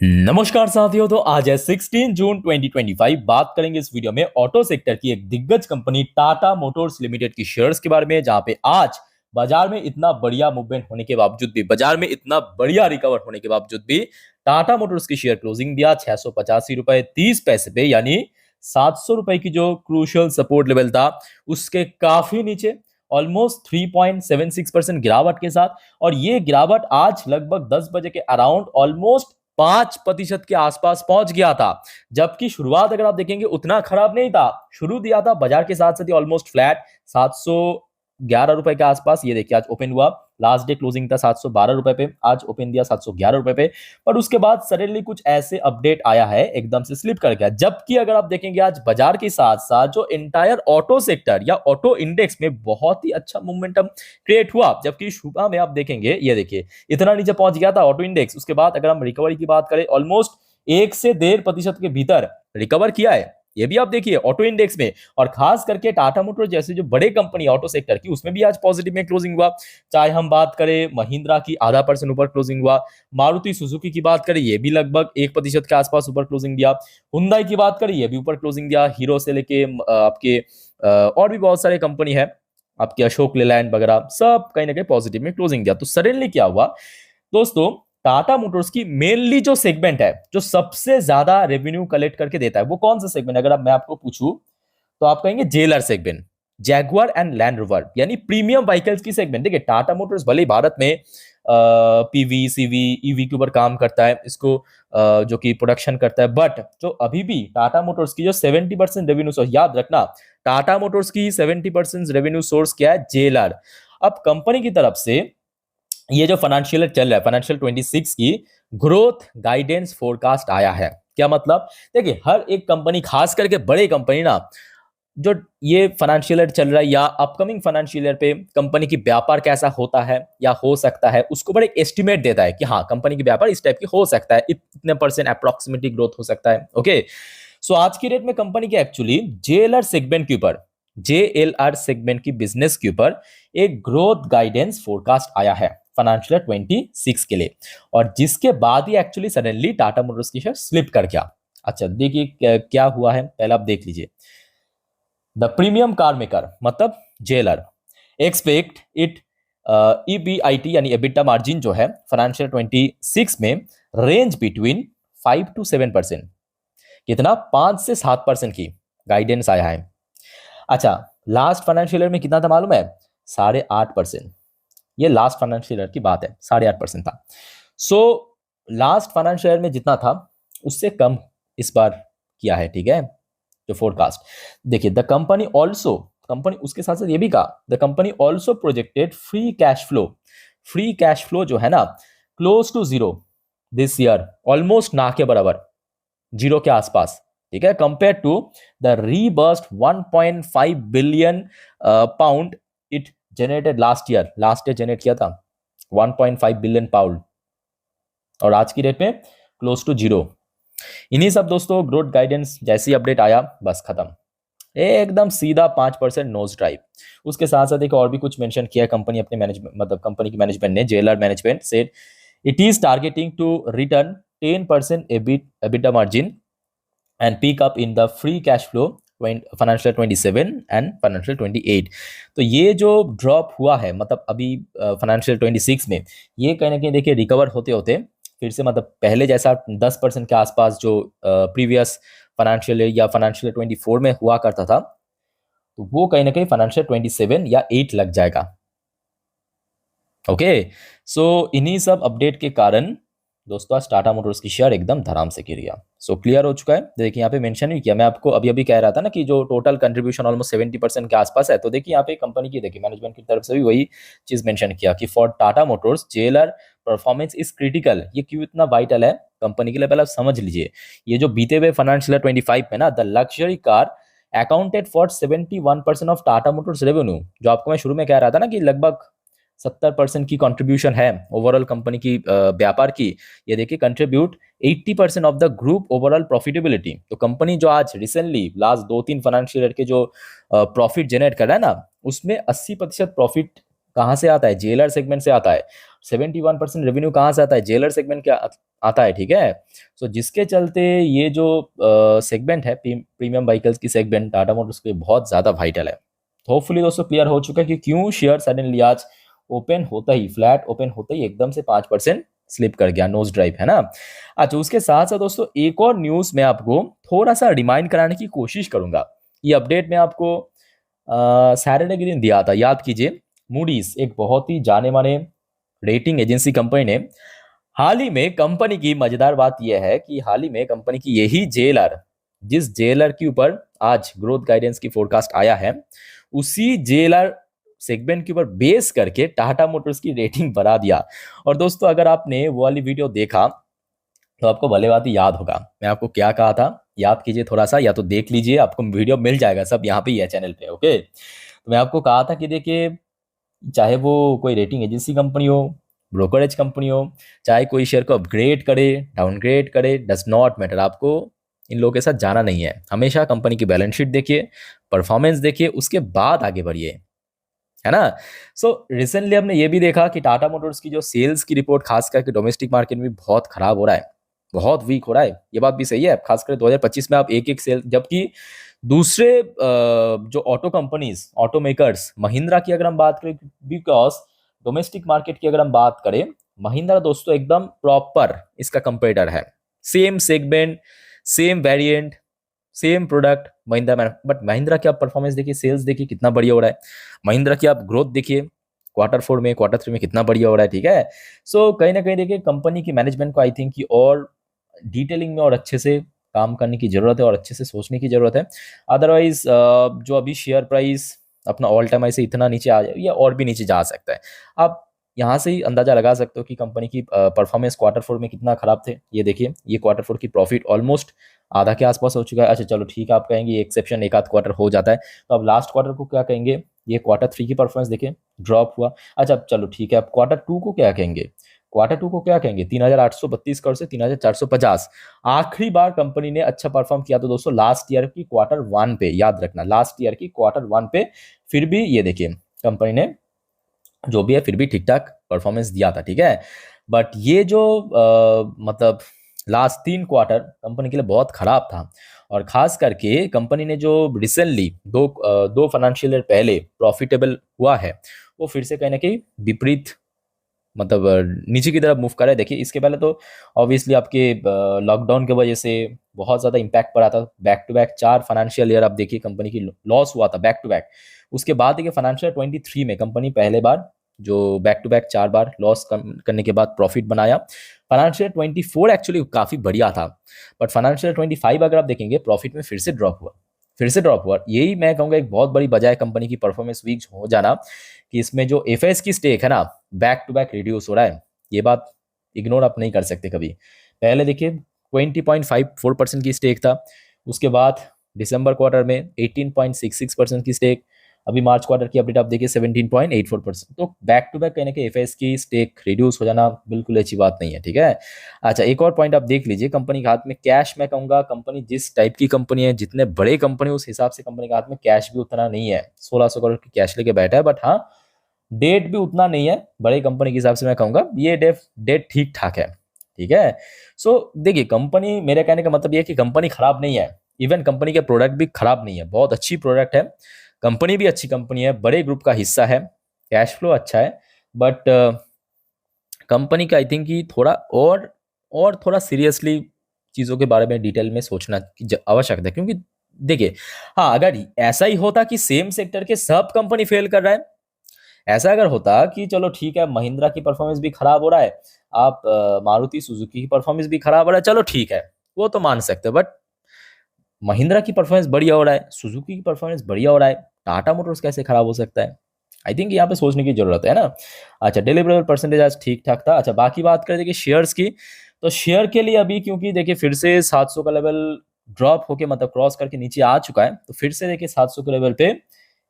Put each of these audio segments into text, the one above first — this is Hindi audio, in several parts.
नमस्कार साथियों। तो आज है 16 जून 2025। बात करेंगे इस वीडियो में ऑटो सेक्टर की एक दिग्गज कंपनी टाटा मोटर्स लिमिटेड की शेयर्स के बारे में, जहां पे आज बाजार में इतना बढ़िया मूवमेंट होने के बावजूद भी, बाजार में इतना बढ़िया रिकवर होने के बावजूद भी टाटा मोटर्स की शेयर क्लोजिंग दिया 685 रुपए 30 पैसे पे, यानी 700 रुपए की जो क्रूशियल सपोर्ट लेवल था उसके काफी नीचे, ऑलमोस्ट 3.76% गिरावट के साथ। और ये गिरावट आज लगभग 10 बजे के अराउंड ऑलमोस्ट 5% के आसपास पहुंच गया था। जबकि शुरुआत अगर आप देखेंगे उतना खराब नहीं था, शुरू दिया था बाजार के साथ साथ ही ऑलमोस्ट फ्लैट 711 रुपए के आसपास। ये देखिए आज ओपन हुआ, लास्ट डे क्लोजिंग था 712 रुपए पे, आज ओपन दिया 711 रुपए पे। पर उसके बाद सडनली कुछ ऐसे अपडेट आया है, एकदम से स्लिप कर गया। जबकि अगर आप देखेंगे आज बाजार के साथ साथ जो इंटायर ऑटो सेक्टर या ऑटो इंडेक्स में बहुत ही अच्छा मोमेंटम क्रिएट हुआ। जबकि सुबह में आप देखेंगे, ये देखिए इतना नीचे पहुंच गया था ऑटो इंडेक्स। उसके बाद अगर हम रिकवरी की बात करें, ऑलमोस्ट 1 से 1.5% के भीतर रिकवर किया है। ये भी आप देखिए ऑटो इंडेक्स में, और खास करके टाटा मोटर्स जैसे जो बड़े कंपनी ऑटो सेक्टर की, उसमें भी आज पॉजिटिव में क्लोजिंग हुआ। चाहे हम बात करें महिंद्रा की, ½ % ऊपर क्लोजिंग हुआ। मारुति सुजुकी की बात करें, ये भी लगभग 1% के आसपास ऊपर क्लोजिंग दिया। हुंडई की बात करें, ये भी ऊपर क्लोजिंग दिया। हीरो से लेके आपके और भी बहुत सारे कंपनी है, आपके अशोक लेलैंड वगैरह, सब कहीं ना कहीं पॉजिटिव में क्लोजिंग दिया। तो सडनली क्या हुआ दोस्तों, टाटा मोटर्स की मेनली जो सेगमेंट है, जो सबसे ज्यादा रेवेन्यू कलेक्ट करके देता है, वो कौन सा सेगमेंट? अगर मैं आपको पूछूं तो आप कहेंगे jailer segment, Jaguar and land rover, यानी प्रीमियम व्हीकल्स की सेगमेंट। देखिए टाटा मोटर्स भले ही भारत में पीवी सीवी ईवी के ऊपर काम करता है, इसको जो कि प्रोडक्शन करता है, बट जो अभी भी टाटा मोटर्स की जो 70% रेवेन्यू सोर्स, याद रखना टाटा मोटर्स की 70% रेवेन्यू सोर्स क्या है? जेलर। अब कंपनी की तरफ से ये जो फाइनेंशियल चल रहा है, फाइनेंशियल 26 की ग्रोथ गाइडेंस फोरकास्ट आया है। क्या मतलब? देखिए हर एक कंपनी, खास करके बड़े कंपनी ना, जो ये फाइनेंशियल ईयर चल रहा है या अपकमिंग फाइनेंशियल ईयर पे कंपनी की व्यापार कैसा होता है या हो सकता है, उसको बड़े एस्टिमेट देता है कि हाँ कंपनी की व्यापार इस टाइप की हो सकता है, इतने % अप्रोक्सीमेटली ग्रोथ हो सकता है। ओके, सो आज की डेट में कंपनी के एक्चुअली जेएलआर सेगमेंट के ऊपर, जेएलआर सेगमेंट की बिजनेस के ऊपर एक ग्रोथ गाइडेंस फोरकास्ट आया है फाइनेंशियल 26 के लिए, और जिसके बाद ही एक्चुअली सडनली टाटा मोटर्स की शेयर स्लिप कर गया। अच्छा देखिए क्या हुआ है, पहले आप देख लीजिए। द प्रीमियम कार मेकर मतलब जेलर एक्सपेक्ट इट ईबीआईटी यानी एबिटा मार्जिन जो है फाइनेंशियल 26 में रेंज बिटवीन 5 to 7%, कितना 5 से 7% की गाइडेंस आया है। अच्छा, लास्ट फाइनेंशियल ईयर में कितना था मालूम है? 8.5%। ये लास्ट फाइनेंशियल ईयर की बात है, 8.5% था। सो लास्ट फाइनेंशियल ईयर में जितना था उससे कम इस बार किया है, ठीक है, जो फोरकास्ट। देखिए द कंपनी ऑल्सो, कंपनी उसके साथ साथ ये भी कहा, the company also projected free cash flow जो है ना, close to zero this year, almost ना के बराबर, जीरो के आसपास, ठीक है, compare to the robust 1.5 billion pound it generated last year generate किया था 1.5 बिलियन पाउंड, और आज की डेट में क्लोज टू जीरो। इन्हीं सब दोस्तों ग्रोथ गाइडेंस जैसी अपडेट आया बस खत्म, एकदम सीधा 5% नोज ड्राइव। उसके साथ साथ एक और भी कुछ मेंशन किया कंपनी अपने मैनेजमेंट, मतलब कंपनी की मैनेजमेंट ने, JLR management said it is targeting to return 10% EBITDA margin and pick up in the free cash flow financial 27 and financial 28। तो ये जो ड्रॉप हुआ है, मतलब अभी फाइनेंशियल 26 में, ये कहीं ना कहीं देखिए रिकवर होते होते फिर से, मतलब पहले जैसा 10% के आसपास जो प्रीवियस फाइनेंशियल या फाइनेंशियल 24 में हुआ करता था, तो वो कहीं ना कहीं फाइनेंशियल 27 या 8 लग जाएगा। ओके, सो इन्हीं सब अपडेट के कारण दोस्तों आज टाटा मोटर्स की शेयर एकदम धराम से गिर गया। सो क्लियर हो चुका है। देखिए यहाँ पे मेंशन भी किया, मैं आपको अभी अभी कह रहा था ना कि जो टोटल कंट्रीब्यूशन ऑलमोस्ट 70% के आसपास है, तो देखिए यहाँ पे कंपनी की, देखिए मैनेजमेंट की तरफ से भी वही चीज मेंशन किया कि for Tata Motors JLR performance is critical. ये क्यों इतना वाइटल है कंपनी के लिए, पहले आप समझ लीजिए। ये जो बीते हुए फाइनेंशियल 25 में ना, the luxury car accounted for 71% of Tata Motors revenue, जो आपको मैं शुरू में कह रहा था ना कि लगभग 70% की कंट्रीब्यूशन है ओवरऑल कंपनी की व्यापार की। ये देखिए contribute 80% of the group overall profitability. तो कंपनी जो आज रिसेंटली लास्ट 2-3 फाइनेंशियल ईयर के जो प्रॉफिट जनरेट कर रहा है ना, उसमें 80% प्रॉफिट कहाँ से आता है? जेलर सेगमेंट से आता है। 71% रेवेन्यू कहाँ से आता है? जेलर सेगमेंट क्या आता है, ठीक है। सो जिसके चलते ये जो सेगमेंट है प्रीमियम व्हीकल्स की सेगमेंट टाटा मोटर्स के बहुत ज़्यादा वाइटल है। होपफुली दोस्तों क्लियर हो चुका है कि क्यों शेयर सडनली आज ओपन होता ही, फ्लैट ओपन होता ही एकदम से 5% स्लिप कर गया, नोज ड्राइव, है ना। अच्छा, उसके साथ साथ दोस्तों एक और न्यूज़ मैं आपको थोड़ा सा रिमाइंड कराने की कोशिश करूंगा। ये अपडेट मैं आपको सैटरडे के दिन दिया था, याद कीजिए। मूडीज एक बहुत ही जाने माने रेटिंग एजेंसी कंपनी ने हाल ही में, कंपनी की मजेदार बात यह है कि हाल ही में कंपनी की यही जेलर, जिस जेलर के ऊपर आज ग्रोथ गाइडेंस की फोरकास्ट आया है, उसी जेलर सेगमेंट के ऊपर बेस करके टाटा मोटर्स की रेटिंग बढ़ा दिया। और दोस्तों अगर आपने वो वाली वीडियो देखा तो आपको भले बात ही याद होगा मैं आपको क्या कहा था। याद कीजिए थोड़ा सा, या तो देख लीजिए, आपको वीडियो मिल जाएगा, सब यहाँ पे ही है चैनल पे, ओके। तो मैं आपको कहा था कि देखिए, चाहे वो कोई रेटिंग एजेंसी कंपनी हो, ब्रोकरेज कंपनी हो, चाहे कोई शेयर को अपग्रेड करे, डाउनग्रेड करे, डज नॉट मैटर, आपको इन लोगों के साथ जाना नहीं है। हमेशा कंपनी की बैलेंस शीट देखिए, परफॉर्मेंस देखिए, उसके बाद आगे बढ़िए, है ना। सो रिसेंटली हमने ये भी देखा कि टाटा मोटर्स की जो सेल्स की रिपोर्ट खास करके डोमेस्टिक मार्केट में बहुत खराब हो रहा है, बहुत वीक हो रहा है। ये बात भी सही है, खासकर 2025 में आप एक एक सेल, जबकि दूसरे जो auto companies, auto makers, Mahindra की अगर हम बात करें, बिकॉज डोमेस्टिक मार्केट की अगर हम बात करें, महिंद्रा दोस्तों एकदम प्रॉपर इसका कंपेटिटर है। Same segment, same variant, same product Mahindra में, बट महिंद्रा की आप परफॉर्मेंस देखिए, सेल्स देखिए कितना बढ़िया हो रहा है। महिंद्रा की आप ग्रोथ देखिए, क्वार्टर 4 में, क्वार्टर 3 में कितना बढ़िया हो रहा है, ठीक है। सो कहीं ना कहीं देखिए कंपनी की मैनेजमेंट को आई थिंक कि और डिटेलिंग में और अच्छे से काम करने की जरूरत है और अच्छे से सोचने की जरूरत है। अदरवाइज जो अभी शेयर प्राइस अपना ऑल टाइम हाई से इतना नीचे आ जाए या और भी नीचे जा सकता है। आप यहाँ से ही अंदाजा लगा सकते हो कि कंपनी की परफॉर्मेंस क्वार्टर 4 में कितना खराब थे। ये देखिए, ये क्वार्टर 4 की प्रॉफिट ऑलमोस्ट आधा के आसपास हो चुका है। अच्छा चलो ठीक है, आप कहेंगे एक्सेप्शन, एक आध क्वार्टर हो जाता है, तो अब लास्ट क्वार्टर को क्या कहेंगे? ये क्वार्टर 3 की परफॉर्मेंस देखिए, ड्रॉप हुआ। अच्छा चलो ठीक है, अब क्वार्टर 2 को क्या कहेंगे? क्वार्टर 2 को क्या कहेंगे? 3,832 करोड़ से 3,450। आखिरी बार कंपनी ने अच्छा परफॉर्म किया तो दोस्तों लास्ट ईयर की क्वार्टर 1 पे, याद रखना, लास्ट ईयर की क्वार्टर 1 पे। फिर भी ये देखिए कंपनी ने जो भी है फिर भी ठीक ठाक परफॉर्मेंस दिया था, ठीक है। बट ये जो मतलब लास्ट 3 क्वार्टर कंपनी के लिए बहुत खराब था। और खास करके कंपनी ने जो रिसेंटली दो फाइनेंशियल ईयर पहले प्रॉफिटेबल हुआ है, वो फिर से कहीं ना कहीं विपरीत, मतलब नीचे की तरफ मूव कर रहा है। देखिए इसके पहले तो ऑब्वियसली आपके लॉकडाउन की वजह से बहुत ज़्यादा इम्पैक्ट पड़ा था। Back to back 4 financial year आप देखिए कंपनी की लॉस हुआ था बैक टू बैक। उसके बाद देखिए फाइनेंशियल 23 में कंपनी पहले बार जो बैक टू बैक 4 बार लॉस करने के बाद प्रॉफिट बनाया। फाइनेंशियल 24 एक्चुअली काफ़ी बढ़िया था, बट फाइनेंशियल 25 अगर आप देखेंगे प्रॉफिट में फिर से ड्रॉप हुआ, फिर से ड्रॉप हुआ। यही मैं कहूँगा एक बहुत बड़ी वजह है कंपनी की परफॉर्मेंस वीक हो जाना, कि इसमें जो एफएस की स्टेक है ना, बैक टू बैक रिड्यूस हो रहा है। ये बात इग्नोर आप नहीं कर सकते कभी। पहले देखिए 20.54% की स्टेक था, उसके बाद दिसंबर क्वार्टर में 18.66% की स्टेक, अभी मार्च क्वार्टर की अपडेट आप देखिए 17.84%। तो बैक टू बैक कहीं ना कहीं एफएस की स्टेक रिड्यूस हो जाना बिल्कुल अच्छी बात नहीं है, ठीक है। अच्छा, एक और पॉइंट आप देख लीजिए, कंपनी के हाथ में कैश, मैं कहूँगा कंपनी जिस टाइप की कंपनी है, जितने बड़े कंपनी उस हिसाब से कंपनी के हाथ में कैश भी उतना नहीं है। 1600 करोड़ की कैश लेके बैठा है, बट हाँ डेट भी उतना नहीं है बड़े कंपनी के हिसाब से। मैं कहूँगा ये डेट ठीक ठाक है, ठीक है। सो देखिए कंपनी, मेरे कहने का मतलब ये है कि कंपनी खराब नहीं है, इवन कंपनी के प्रोडक्ट भी खराब नहीं है, बहुत अच्छी प्रोडक्ट है, कंपनी भी अच्छी कंपनी है, बड़े ग्रुप का हिस्सा है, कैश फ्लो अच्छा है। बट कंपनी का आई थिंक कि थोड़ा और थोड़ा सीरियसली चीज़ों के बारे में डिटेल में सोचना की आवश्यकता है। क्योंकि देखिए, हाँ अगर ऐसा ही होता कि सेम सेक्टर के सब कंपनी फेल कर रहा है, ऐसा अगर होता कि चलो ठीक है महिंद्रा की परफॉर्मेंस भी खराब हो रहा है, आप मारुति सुजुकी की परफॉर्मेंस भी खराब हो रहा है, चलो ठीक है वो तो मान सकते हो, बट महिंद्रा की परफॉर्मेंस बढ़िया हो रहा है, सुजुकी की परफॉर्मेंस बढ़िया हो रहा है, टाटा मोटर्स कैसे खराब हो सकता है? आई थिंक यहाँ पे सोचने की जरूरत है ना। अच्छा, डिलीवरेबल परसेंटेज आज ठीक ठाक था। अच्छा, बाकी बात करें देखिए शेयर्स की, तो शेयर के लिए अभी क्योंकि देखिए फिर से 700 का लेवल ड्रॉप होके, मतलब क्रॉस करके नीचे आ चुका है, तो फिर से देखिए 700 के लेवल पे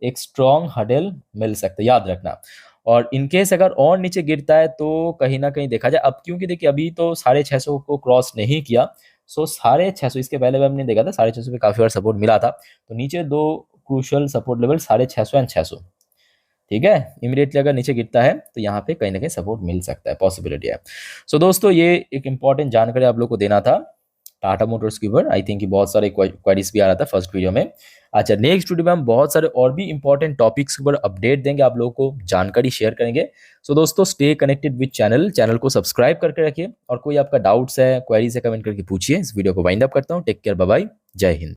एक स्ट्रॉन्ग हडल मिल सकता है, याद रखना। और इनकेस अगर और नीचे गिरता है तो कहीं ना कहीं देखा जाए, अब क्योंकि देखिए अभी तो 650 को क्रॉस नहीं किया, सो 650, इसके पहले भी हमने देखा था 650 पे काफी बार सपोर्ट मिला था। तो नीचे दो क्रूशियल सपोर्ट लेवल 650 एंड 600, ठीक है, इमीडिएटली अगर नीचे गिरता है तो यहाँ पे कहीं ना कहीं सपोर्ट मिल सकता है, पॉसिबिलिटी है। सो दोस्तों, ये एक इंपॉर्टेंट जानकारी आप लोग को देना था टाटा मोटर्स के ऊपर। आई थिंक कि बहुत सारे क्वेरीज भी आ रहा था फर्स्ट वीडियो में। अच्छा, नेक्स्ट वीडियो में हम बहुत सारे और भी इंपॉर्टेंट टॉपिक्स के ऊपर अपडेट देंगे, आप लोगों को जानकारी शेयर करेंगे। सो दोस्तों, स्टे कनेक्टेड विद चैनल को सब्सक्राइब करके रखिए, और कोई आपका डाउट्स है, क्वेरीज है, कमेंट करके पूछिए। इस वीडियो को वाइंड अप करता हूँ। टेक केयर, बाय बाय, जय हिंद।